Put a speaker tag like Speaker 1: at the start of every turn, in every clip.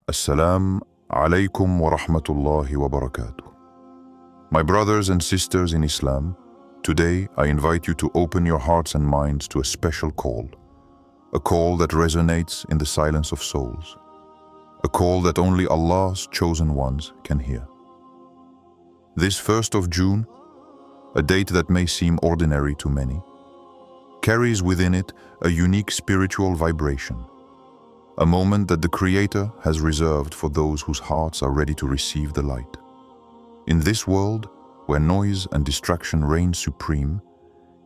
Speaker 1: Assalamu alaikum wa rahmatullahi wa barakatuh. My brothers and sisters in Islam, today I invite you to open your hearts and minds to a special call. A call that resonates in the silence of souls. A call that only Allah's chosen ones can hear. This 1st of June, a date that may seem ordinary to many, carries within it a unique spiritual vibration. A moment that the Creator has reserved for those whose hearts are ready to receive the light. In this world, where noise and distraction reign supreme,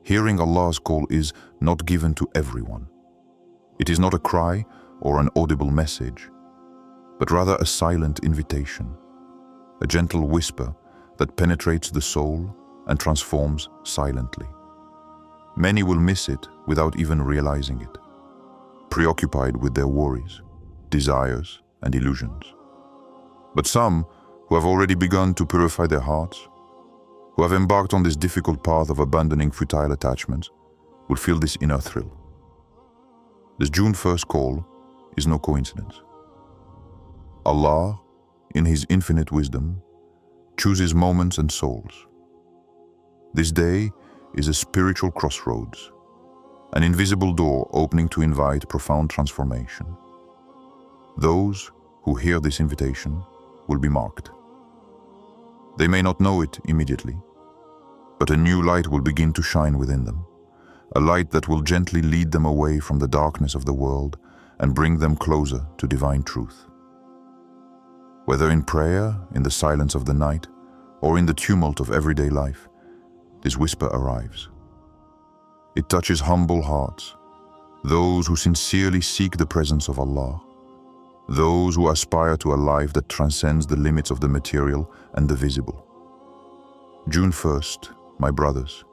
Speaker 1: hearing Allah's call is not given to everyone. It is not a cry or an audible message, but rather a silent invitation, a gentle whisper that penetrates the soul and transforms silently. Many will miss it without even realizing it, preoccupied with their worries, desires, and illusions. But some, who have already begun to purify their hearts, who have embarked on this difficult path of abandoning futile attachments, will feel this inner thrill. This June 1st call is no coincidence. Allah, in His infinite wisdom, chooses moments and souls. This day is a spiritual crossroads, an invisible door opening to invite profound transformation. Those who hear this invitation will be marked. They may not know it immediately, but a new light will begin to shine within them, a light that will gently lead them away from the darkness of the world and bring them closer to divine truth. Whether in prayer, in the silence of the night, or in the tumult of everyday life, this whisper arrives. It touches humble hearts, those who sincerely seek the presence of Allah, those who aspire to a life that transcends the limits of the material and the visible. June 1st, my brothers,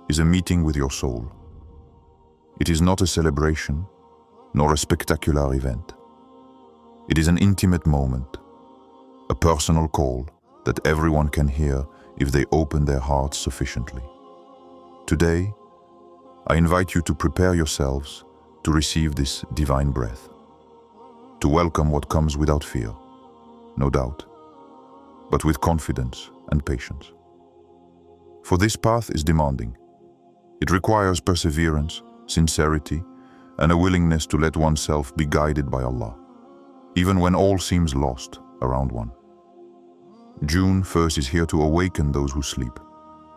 Speaker 1: is a meeting with your soul. It is not a celebration, nor a spectacular event. It is an intimate moment, a personal call that everyone can hear if they open their hearts sufficiently. Today, I invite you to prepare yourselves to receive this divine breath, to welcome what comes without fear, no doubt, but with confidence and patience. For this path is demanding. It requires perseverance, sincerity, and a willingness to let oneself be guided by Allah, even when all seems lost around one. June 1st is here to awaken those who sleep,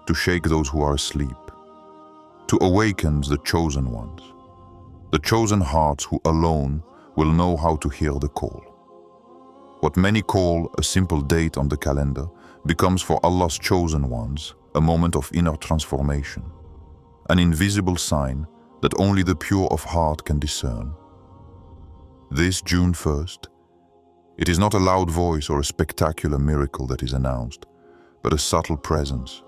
Speaker 1: to shake those who are asleep, to awaken the chosen ones, the chosen hearts who alone will know how to hear the call. What many call a simple date on the calendar becomes for Allah's chosen ones a moment of inner transformation, an invisible sign that only the pure of heart can discern. This June 1st, it is not a loud voice or a spectacular miracle that is announced, but a subtle presence,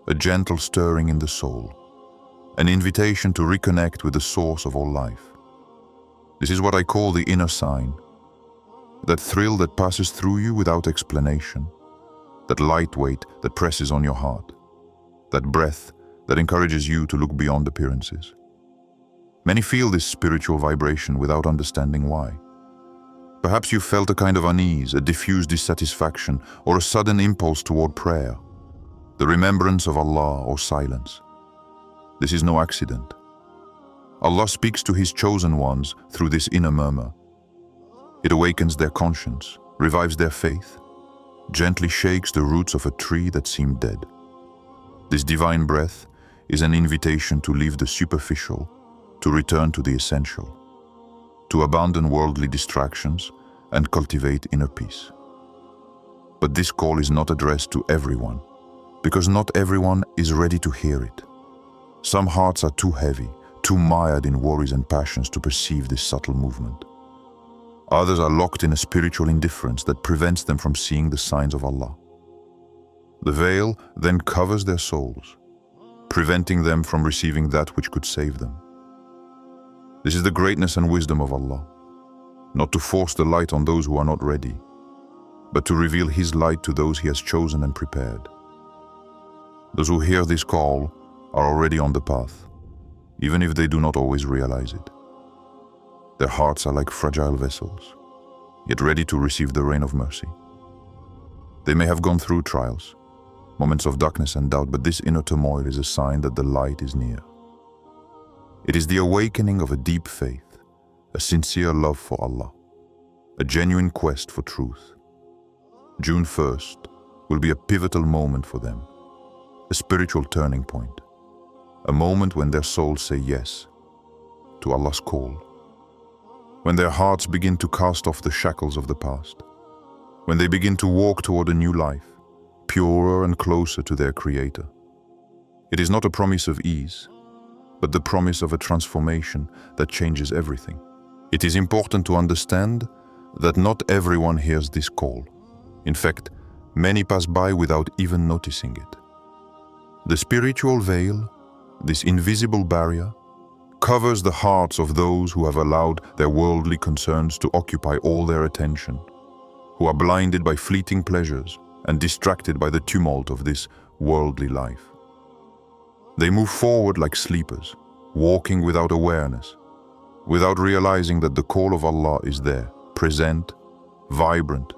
Speaker 1: a gentle stirring in the soul, an invitation to reconnect with the source of all life. This is what I call the inner sign, that thrill that passes through you without explanation, that light weight that presses on your heart, that breath that encourages you to look beyond appearances. Many feel this spiritual vibration without understanding why. Perhaps you felt a kind of unease, a diffused dissatisfaction, or a sudden impulse toward prayer, the remembrance of Allah or silence. This is no accident. Allah speaks to His chosen ones through this inner murmur. It awakens their conscience, revives their faith, gently shakes the roots of a tree that seemed dead. This divine breath is an invitation to leave the superficial, to return to the essential, to abandon worldly distractions and cultivate inner peace. But this call is not addressed to everyone, because not everyone is ready to hear it. Some hearts are too heavy, too mired in worries and passions to perceive this subtle movement. Others are locked in a spiritual indifference that prevents them from seeing the signs of Allah. The veil then covers their souls, preventing them from receiving that which could save them. This is the greatness and wisdom of Allah, not to force the light on those who are not ready, but to reveal His light to those He has chosen and prepared. Those who hear this call are already on the path, even if they do not always realize it. Their hearts are like fragile vessels, yet ready to receive the rain of mercy. They may have gone through trials, moments of darkness and doubt, but this inner turmoil is a sign that the light is near. It is the awakening of a deep faith, a sincere love for Allah, a genuine quest for truth. June 1st will be a pivotal moment for them, a spiritual turning point, a moment when their souls say yes to Allah's call, when their hearts begin to cast off the shackles of the past, when they begin to walk toward a new life, purer and closer to their Creator. It is not a promise of ease, but the promise of a transformation that changes everything. It is important to understand that not everyone hears this call. In fact, many pass by without even noticing it. The spiritual veil, this invisible barrier, covers the hearts of those who have allowed their worldly concerns to occupy all their attention, who are blinded by fleeting pleasures and distracted by the tumult of this worldly life. They move forward like sleepers, walking without awareness, without realizing that the call of Allah is there, present, vibrant,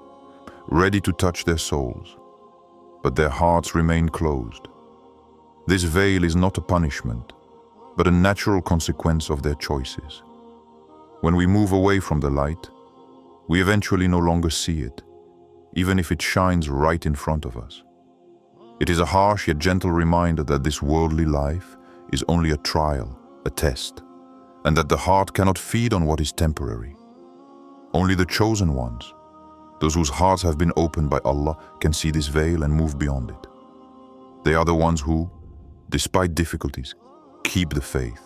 Speaker 1: ready to touch their souls, but their hearts remain closed. This veil is not a punishment, but a natural consequence of their choices. When we move away from the light, we eventually no longer see it, even if it shines right in front of us. It is a harsh yet gentle reminder that this worldly life is only a trial, a test, and that the heart cannot feed on what is temporary. Only the chosen ones, those whose hearts have been opened by Allah, can see this veil and move beyond it. They are the ones who, despite difficulties, keep the faith,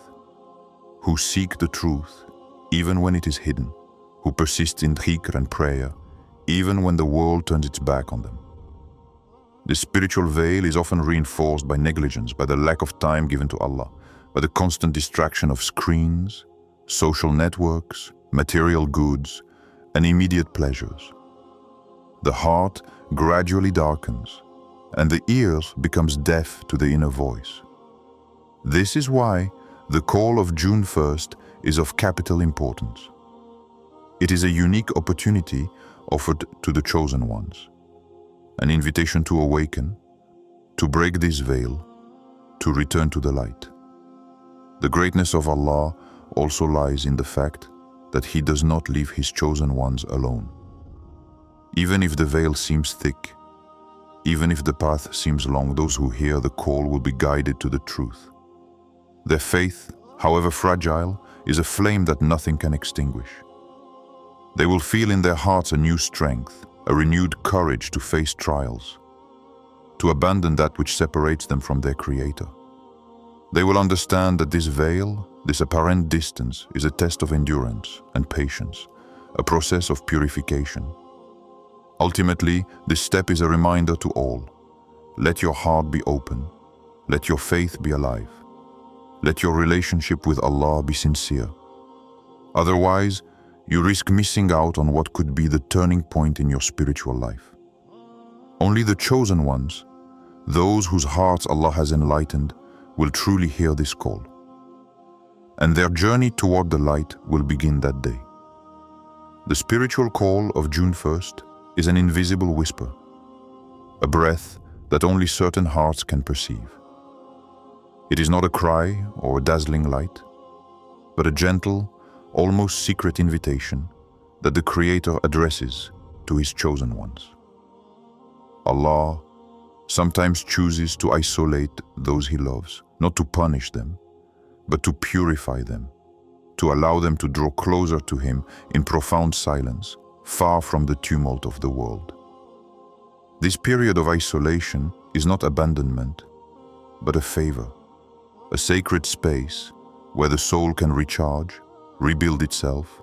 Speaker 1: who seek the truth even when it is hidden, who persist in dhikr and prayer even when the world turns its back on them. This spiritual veil is often reinforced by negligence, by the lack of time given to Allah, by the constant distraction of screens, social networks, material goods, and immediate pleasures. The heart gradually darkens, and the ears becomes deaf to the inner voice. This is why the call of June 1st is of capital importance. It is a unique opportunity offered to the chosen ones, an invitation to awaken, to break this veil, to return to the light. The greatness of Allah also lies in the fact that He does not leave His chosen ones alone. Even if the veil seems thick, even if the path seems long, those who hear the call will be guided to the truth. Their faith, however fragile, is a flame that nothing can extinguish. They will feel in their hearts a new strength, a renewed courage to face trials, to abandon that which separates them from their Creator. They will understand that this veil, this apparent distance, is a test of endurance and patience, a process of purification. Ultimately, this step is a reminder to all: let your heart be open, let your faith be alive, let your relationship with Allah be sincere. Otherwise, you risk missing out on what could be the turning point in your spiritual life. Only the chosen ones, those whose hearts Allah has enlightened, will truly hear this call. And their journey toward the light will begin that day. The spiritual call of June 1st is an invisible whisper, a breath that only certain hearts can perceive. It is not a cry or a dazzling light, but a gentle, almost secret invitation that the Creator addresses to His chosen ones. Allah sometimes chooses to isolate those He loves, not to punish them, but to purify them, to allow them to draw closer to Him in profound silence, far from the tumult of the world. This period of isolation is not abandonment, but a favor, a sacred space where the soul can recharge, rebuild itself,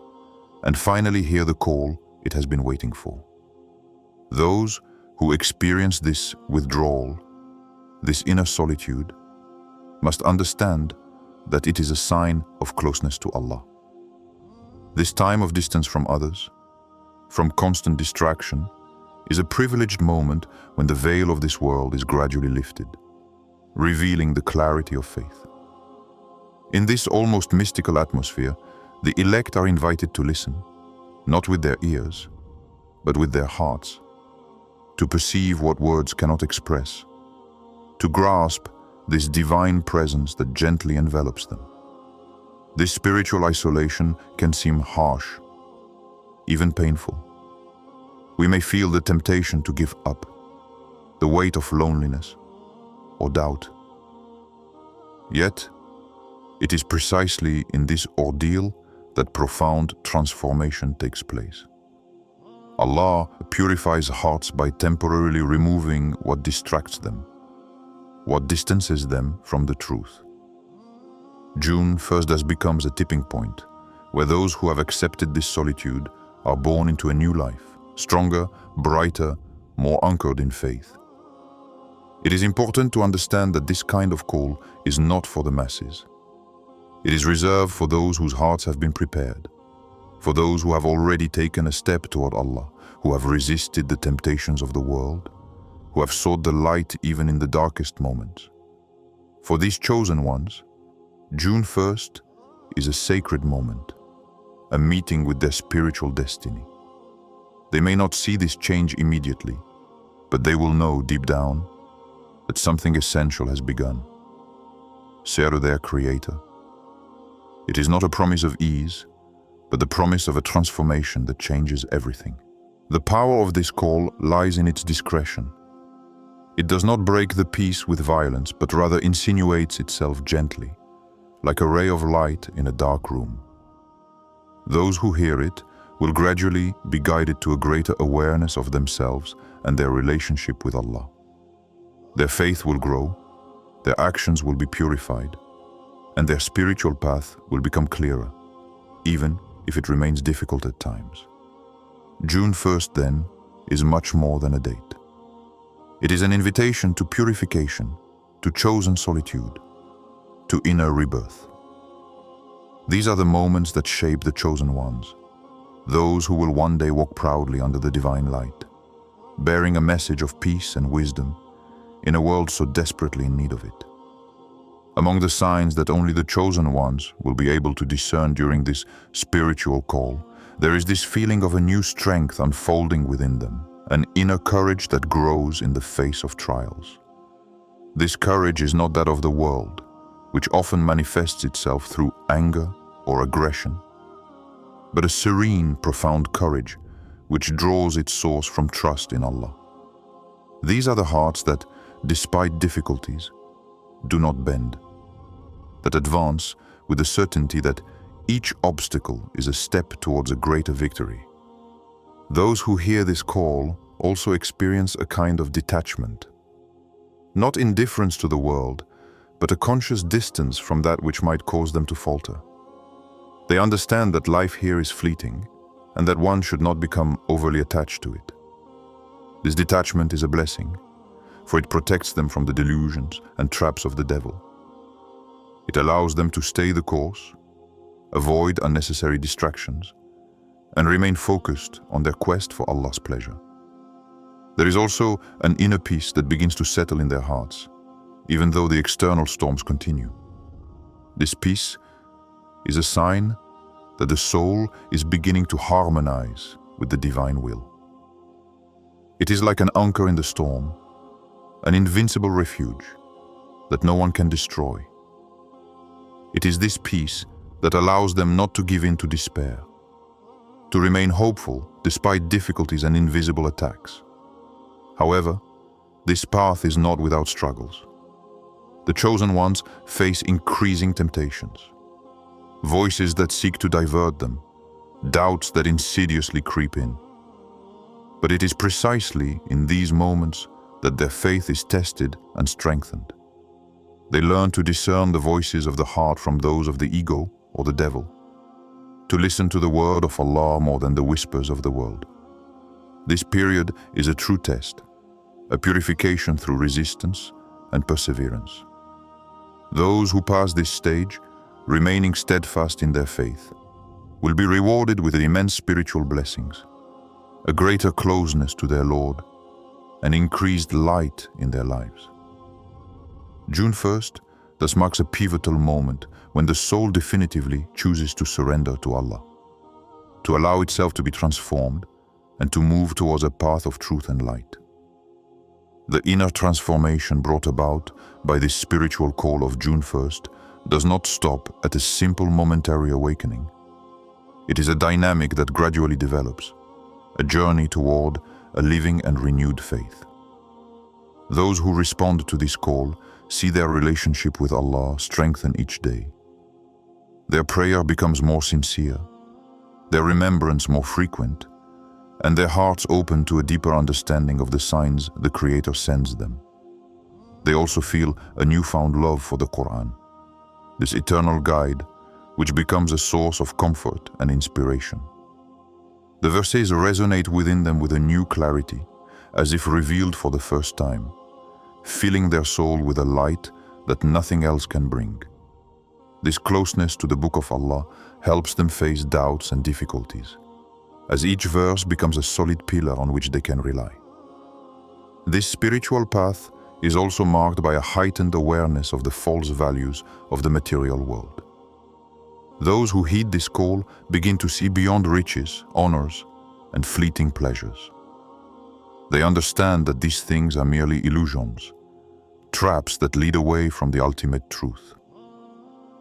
Speaker 1: and finally hear the call it has been waiting for. Those who experience this withdrawal, this inner solitude, must understand that it is a sign of closeness to Allah. This time of distance from others, from constant distraction, is a privileged moment when the veil of this world is gradually lifted, revealing the clarity of faith. In this almost mystical atmosphere, the elect are invited to listen, not with their ears, but with their hearts, to perceive what words cannot express, to grasp this divine presence that gently envelops them. This spiritual isolation can seem harsh, even painful. We may feel the temptation to give up, the weight of loneliness or doubt. Yet, it is precisely in this ordeal that profound transformation takes place. Allah purifies hearts by temporarily removing what distracts them, what distances them from the truth. June 1st thus becomes a tipping point, where those who have accepted this solitude are born into a new life, stronger, brighter, more anchored in faith. It is important to understand that this kind of call is not for the masses. It is reserved for those whose hearts have been prepared, for those who have already taken a step toward Allah, who have resisted the temptations of the world, who have sought the light even in the darkest moments. For these chosen ones, June 1st is a sacred moment, a meeting with their spiritual destiny. They may not see this change immediately, but they will know deep down that something essential has begun. Say to their Creator. It is not a promise of ease, but the promise of a transformation that changes everything. The power of this call lies in its discretion. It does not break the peace with violence, but rather insinuates itself gently, like a ray of light in a dark room. Those who hear it will gradually be guided to a greater awareness of themselves and their relationship with Allah. Their faith will grow, their actions will be purified, and their spiritual path will become clearer, even if it remains difficult at times. June 1st, then, is much more than a date. It is an invitation to purification, to chosen solitude, to inner rebirth. These are the moments that shape the chosen ones, those who will one day walk proudly under the divine light, bearing a message of peace and wisdom in a world so desperately in need of it. Among the signs that only the chosen ones will be able to discern during this spiritual call, there is this feeling of a new strength unfolding within them, an inner courage that grows in the face of trials. This courage is not that of the world, which often manifests itself through anger or aggression, but a serene, profound courage which draws its source from trust in Allah. These are the hearts that, despite difficulties, do not bend, that advance with the certainty that each obstacle is a step towards a greater victory. Those who hear this call also experience a kind of detachment, not indifference to the world, but a conscious distance from that which might cause them to falter. They understand that life here is fleeting and that one should not become overly attached to it. This detachment is a blessing, for it protects them from the delusions and traps of the devil. It allows them to stay the course, avoid unnecessary distractions, and remain focused on their quest for Allah's pleasure. There is also an inner peace that begins to settle in their hearts, even though the external storms continue. This peace is a sign that the soul is beginning to harmonize with the divine will. It is like an anchor in the storm, an invincible refuge that no one can destroy. It is this peace that allows them not to give in to despair, to remain hopeful despite difficulties and invisible attacks. However, this path is not without struggles. The chosen ones face increasing temptations, voices that seek to divert them, doubts that insidiously creep in. But it is precisely in these moments that their faith is tested and strengthened. They learn to discern the voices of the heart from those of the ego or the devil, to listen to the word of Allah more than the whispers of the world. This period is a true test, a purification through resistance and perseverance. Those who pass this stage, remaining steadfast in their faith, will be rewarded with immense spiritual blessings, a greater closeness to their Lord, and increased light in their lives. June 1st thus marks a pivotal moment when the soul definitively chooses to surrender to Allah, to allow itself to be transformed and to move towards a path of truth and light. The inner transformation brought about by this spiritual call of June 1st does not stop at a simple momentary awakening. It is a dynamic that gradually develops, a journey toward a living and renewed faith. Those who respond to this call see their relationship with Allah strengthen each day. Their prayer becomes more sincere, their remembrance more frequent, and their hearts open to a deeper understanding of the signs the Creator sends them. They also feel a newfound love for the Quran, this eternal guide which becomes a source of comfort and inspiration. The verses resonate within them with a new clarity, as if revealed for the first time, filling their soul with a light that nothing else can bring. This closeness to the Book of Allah helps them face doubts and difficulties, as each verse becomes a solid pillar on which they can rely. This spiritual path is also marked by a heightened awareness of the false values of the material world. Those who heed this call begin to see beyond riches, honors, and fleeting pleasures. They understand that these things are merely illusions, traps that lead away from the ultimate truth.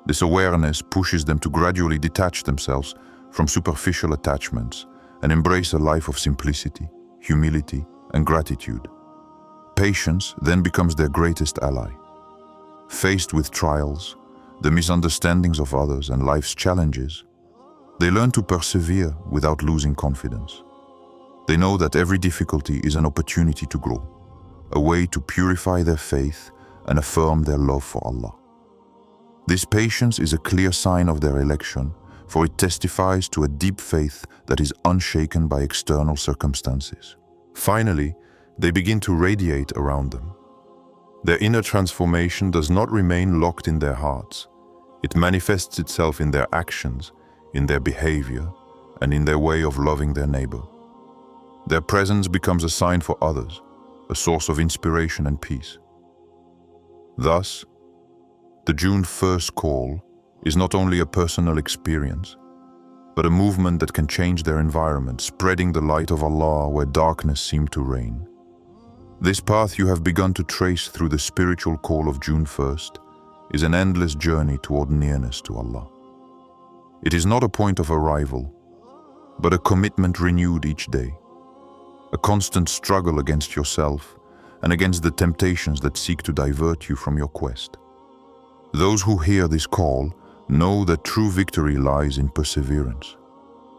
Speaker 1: This awareness pushes them to gradually detach themselves from superficial attachments and embrace a life of simplicity, humility, and gratitude. Patience then becomes their greatest ally. Faced with trials, the misunderstandings of others, and life's challenges, they learn to persevere without losing confidence. They know that every difficulty is an opportunity to grow, a way to purify their faith and affirm their love for Allah. This patience is a clear sign of their election, for it testifies to a deep faith that is unshaken by external circumstances. Finally, they begin to radiate around them. Their inner transformation does not remain locked in their hearts. It manifests itself in their actions, in their behavior, and in their way of loving their neighbor. Their presence becomes a sign for others, a source of inspiration and peace. Thus, the June 1st call is not only a personal experience, but a movement that can change their environment, spreading the light of Allah where darkness seemed to reign. This path you have begun to trace through the spiritual call of June 1st is an endless journey toward nearness to Allah. It is not a point of arrival, but a commitment renewed each day, a constant struggle against yourself and against the temptations that seek to divert you from your quest. Those who hear this call know that true victory lies in perseverance,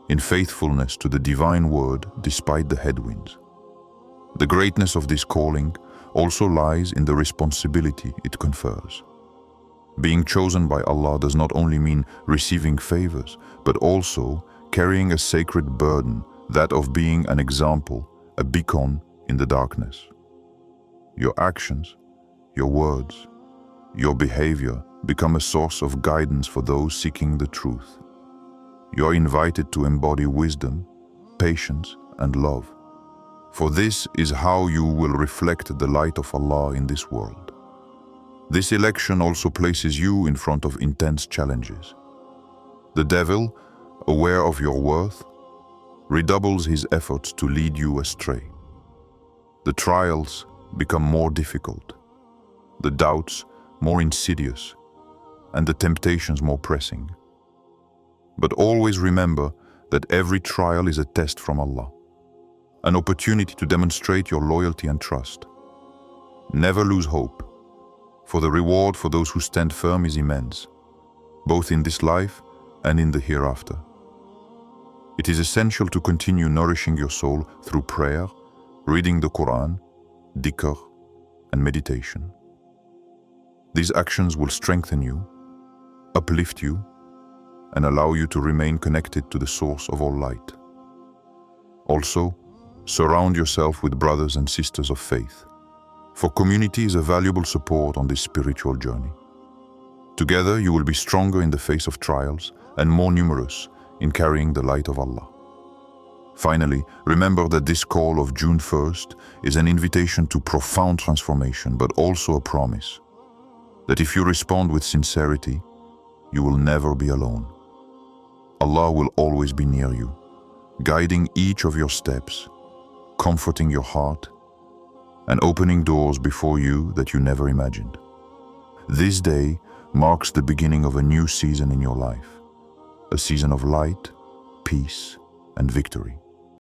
Speaker 1: in faithfulness to the divine word despite the headwinds. The greatness of this calling also lies in the responsibility it confers. Being chosen by Allah does not only mean receiving favors, but also carrying a sacred burden, that of being an example, a beacon in the darkness. Your actions, your words, your behavior become a source of guidance for those seeking the truth. You are invited to embody wisdom, patience, and love. For this is how you will reflect the light of Allah in this world. This election also places you in front of intense challenges. The devil, aware of your worth, redoubles his efforts to lead you astray. The trials become more difficult, the doubts more insidious, and the temptations more pressing. But always remember that every trial is a test from Allah, an opportunity to demonstrate your loyalty and trust. Never lose hope, for the reward for those who stand firm is immense, both in this life and in the hereafter. It is essential to continue nourishing your soul through prayer, reading the Quran, dhikr, and meditation. These actions will strengthen you, uplift you, and allow you to remain connected to the source of all light. Also, surround yourself with brothers and sisters of faith, for community is a valuable support on this spiritual journey. Together, you will be stronger in the face of trials and more numerous in carrying the light of Allah. Finally, remember that this call of June 1st is an invitation to profound transformation, but also a promise that if you respond with sincerity, you will never be alone. Allah will always be near you, guiding each of your steps, comforting your heart, and opening doors before you that you never imagined. This day marks the beginning of a new season in your life, a season of light, peace, and victory.